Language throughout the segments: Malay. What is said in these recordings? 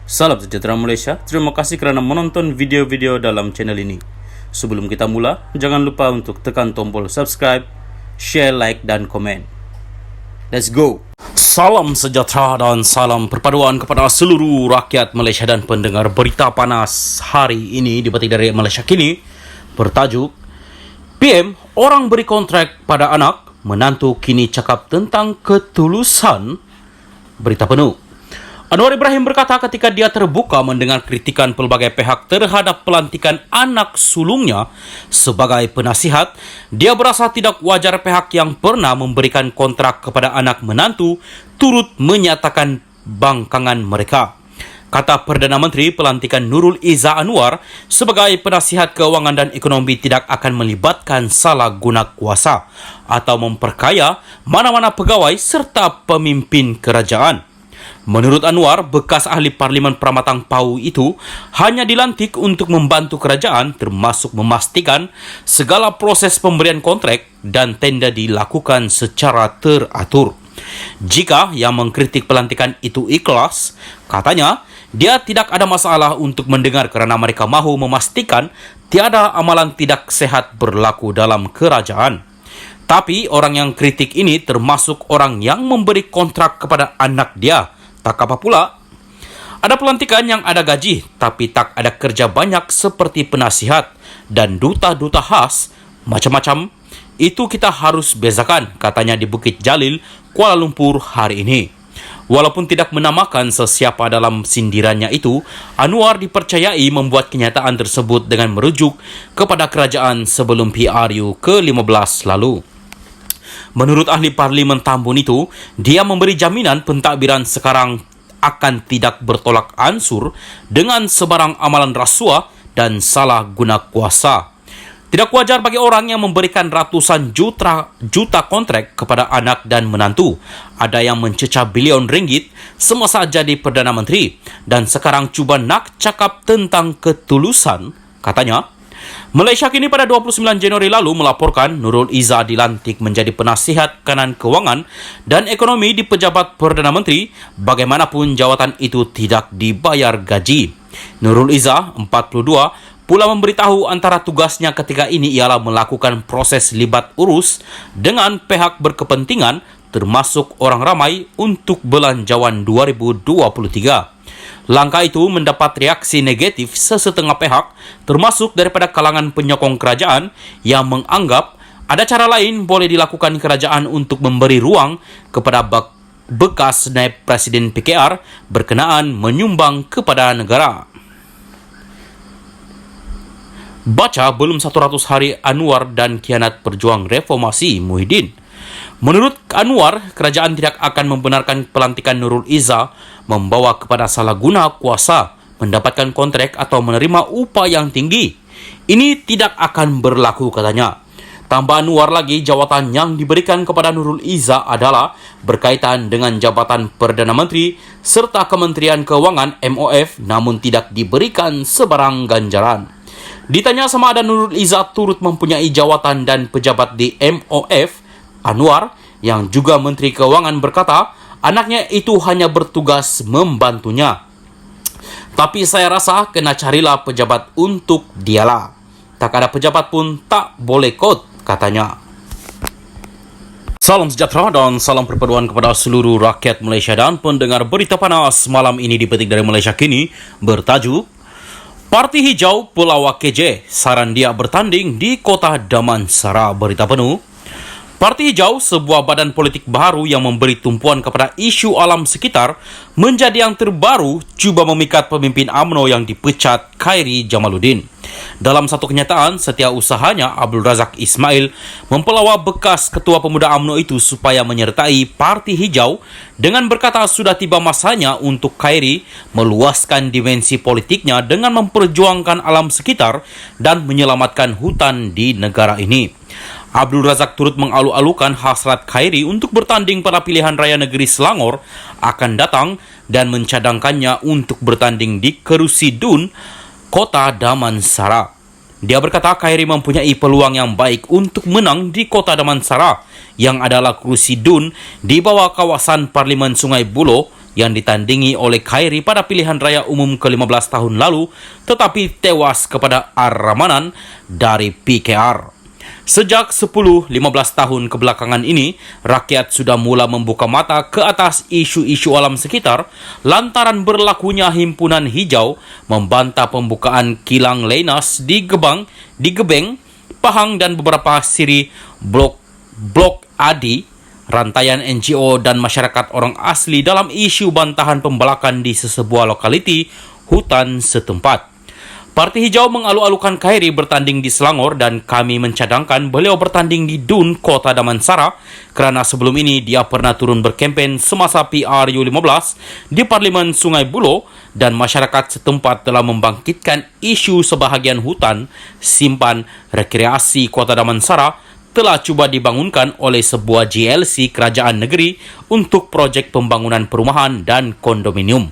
Salam sejahtera Malaysia, terima kasih kerana menonton video-video dalam channel ini. Sebelum kita mula, jangan lupa untuk tekan tombol subscribe, share, like dan komen. Let's go! Salam sejahtera dan salam perpaduan kepada seluruh rakyat Malaysia dan pendengar berita panas hari ini dipetik dari Malaysia Kini bertajuk PM, orang beri kontrak pada anak, menantu kini cakap tentang ketulusan. Berita penuh. Anwar Ibrahim berkata ketika dia terbuka mendengar kritikan pelbagai pihak terhadap pelantikan anak sulungnya sebagai penasihat, dia berasa tidak wajar pihak yang pernah memberikan kontrak kepada anak menantu turut menyatakan bangkangan mereka. Kata Perdana Menteri, pelantikan Nurul Izzah Anwar sebagai penasihat keuangan dan ekonomi tidak akan melibatkan salah guna kuasa atau memperkaya mana-mana pegawai serta pemimpin kerajaan. Menurut Anwar, bekas ahli Parlimen Pramatang Pau itu hanya dilantik untuk membantu kerajaan termasuk memastikan segala proses pemberian kontrak dan tender dilakukan secara teratur. Jika yang mengkritik pelantikan itu ikhlas, katanya dia tidak ada masalah untuk mendengar kerana mereka mahu memastikan tiada amalan tidak sehat berlaku dalam kerajaan. Tapi orang yang kritik ini termasuk orang yang memberi kontrak kepada anak dia. Tak apa pula, ada pelantikan yang ada gaji tapi tak ada kerja banyak seperti penasihat dan duta-duta khas macam-macam. Itu kita harus bezakan, katanya di Bukit Jalil, Kuala Lumpur hari ini. Walaupun tidak menamakan sesiapa dalam sindirannya itu, Anwar dipercayai membuat kenyataan tersebut dengan merujuk kepada kerajaan sebelum PRU ke-15 lalu. Menurut ahli Parlimen Tambun itu, dia memberi jaminan pentadbiran sekarang akan tidak bertolak ansur dengan sebarang amalan rasuah dan salah guna kuasa. Tidak wajar bagi orang yang memberikan ratusan juta kontrak kepada anak dan menantu. Ada yang mencecah bilion ringgit semasa jadi Perdana Menteri dan sekarang cuba nak cakap tentang ketulusan, katanya. Malaysia Kini pada 29 Januari lalu melaporkan Nurul Izzah dilantik menjadi penasihat kanan kewangan dan ekonomi di pejabat Perdana Menteri, bagaimanapun jawatan itu tidak dibayar gaji. Nurul Izzah, 42, pula memberitahu antara tugasnya ketika ini ialah melakukan proses libat urus dengan pihak berkepentingan termasuk orang ramai untuk belanjawan 2023. Langkah itu mendapat reaksi negatif sesetengah pihak, termasuk daripada kalangan penyokong kerajaan yang menganggap ada cara lain boleh dilakukan kerajaan untuk memberi ruang kepada bekas naib Presiden PKR berkenaan menyumbang kepada negara. Baca belum 100 hari Anwar dan khianat perjuang reformasi Muhyiddin. Menurut Anwar, kerajaan tidak akan membenarkan pelantikan Nurul Izzah membawa kepada salah guna kuasa, mendapatkan kontrak atau menerima upah yang tinggi. Ini tidak akan berlaku, katanya. Tambah Anwar lagi, jawatan yang diberikan kepada Nurul Izzah adalah berkaitan dengan jabatan Perdana Menteri serta Kementerian Keuangan MOF, namun tidak diberikan sebarang ganjaran. Ditanya sama ada Nurul Izzah turut mempunyai jawatan dan pejabat di MOF, Anwar yang juga Menteri Keuangan berkata anaknya itu hanya bertugas membantunya. Tapi saya rasa kena carilah pejabat untuk dialah. Tak ada pejabat pun tak boleh kot, katanya. Salam sejahtera dan salam perpaduan kepada seluruh rakyat Malaysia dan pendengar berita panas malam ini dipetik dari Malaysia Kini bertajuk Parti Hijau Pelawak KJ, saran dia bertanding di Kota Damansara. Berita penuh. Parti Hijau, sebuah badan politik baru yang memberi tumpuan kepada isu alam sekitar, menjadi yang terbaru cuba memikat pemimpin UMNO yang dipecat Khairi Jamaluddin. Dalam satu kenyataan, setiausahanya Abdul Razak Ismail mempelawa bekas ketua pemuda UMNO itu supaya menyertai Parti Hijau dengan berkata sudah tiba masanya untuk Khairi meluaskan dimensi politiknya dengan memperjuangkan alam sekitar dan menyelamatkan hutan di negara ini. Abdul Razak turut mengalu-alukan hasrat Khairi untuk bertanding pada pilihan raya negeri Selangor akan datang dan mencadangkannya untuk bertanding di kerusi DUN Kota Damansara. Dia berkata Khairi mempunyai peluang yang baik untuk menang di Kota Damansara yang adalah kerusi DUN di bawah kawasan Parlimen Sungai Buloh yang ditandingi oleh Khairi pada pilihan raya umum ke-15 tahun lalu, tetapi tewas kepada Ar-Ramanan dari PKR. Sejak 10-15 tahun kebelakangan ini, rakyat sudah mula membuka mata ke atas isu-isu alam sekitar lantaran berlakunya himpunan hijau membantah pembukaan kilang Leinas di Gebeng, Pahang dan beberapa siri Blok Adi, rantaian NGO dan masyarakat orang asli dalam isu bantahan pembalakan di sesebuah lokaliti hutan setempat. Parti Hijau mengalu-alukan Khairi bertanding di Selangor dan kami mencadangkan beliau bertanding di Dun, Kota Damansara kerana sebelum ini dia pernah turun berkempen semasa PRU15 di Parlimen Sungai Buloh dan masyarakat setempat telah membangkitkan isu sebahagian hutan simpan rekreasi Kota Damansara telah cuba dibangunkan oleh sebuah GLC kerajaan negeri untuk projek pembangunan perumahan dan kondominium.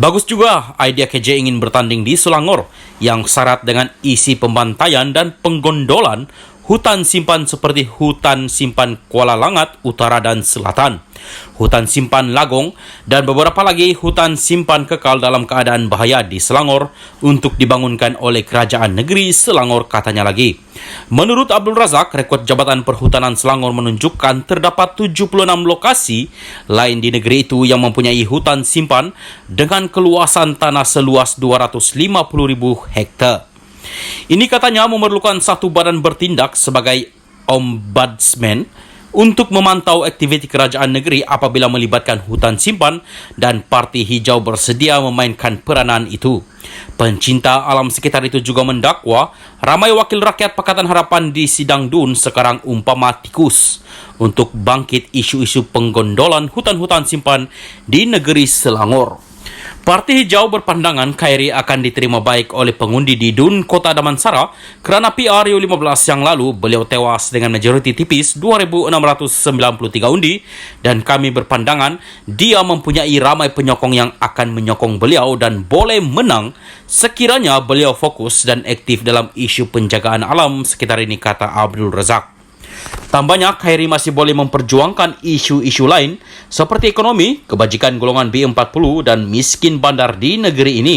Bagus juga idea KJ ingin bertanding di Selangor yang syarat dengan isi pembantaian dan penggondolan hutan simpan seperti hutan simpan Kuala Langat Utara dan Selatan, hutan simpan Lagong dan beberapa lagi hutan simpan kekal dalam keadaan bahaya di Selangor untuk dibangunkan oleh kerajaan negeri Selangor, katanya lagi. Menurut Abdul Razak, rekod Jabatan Perhutanan Selangor menunjukkan terdapat 76 lokasi lain di negeri itu yang mempunyai hutan simpan dengan keluasan tanah seluas 250,000 hektar. Ini katanya memerlukan satu badan bertindak sebagai ombudsman untuk memantau aktiviti kerajaan negeri apabila melibatkan hutan simpan dan Parti Hijau bersedia memainkan peranan itu. Pencinta alam sekitar itu juga mendakwa ramai wakil rakyat Pakatan Harapan di sidang Dun sekarang umpama tikus untuk bangkit isu-isu penggondolan hutan-hutan simpan di negeri Selangor. Parti Hijau berpandangan Khairi akan diterima baik oleh pengundi di Dun, Kota Damansara kerana PRU15 yang lalu beliau tewas dengan majoriti tipis 2,693 undi dan kami berpandangan dia mempunyai ramai penyokong yang akan menyokong beliau dan boleh menang sekiranya beliau fokus dan aktif dalam isu penjagaan alam sekitar ini, kata Abdul Razak. Tambahnya, Khairi masih boleh memperjuangkan isu-isu lain seperti ekonomi, kebajikan golongan B40 dan miskin bandar di negeri ini.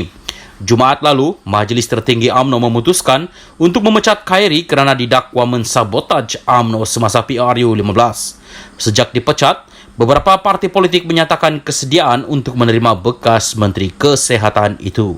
Jumaat lalu, Majlis Tertinggi UMNO memutuskan untuk memecat Khairi kerana didakwa mensabotaj UMNO semasa PRU15. Sejak dipecat, beberapa parti politik menyatakan kesediaan untuk menerima bekas Menteri Kesehatan itu.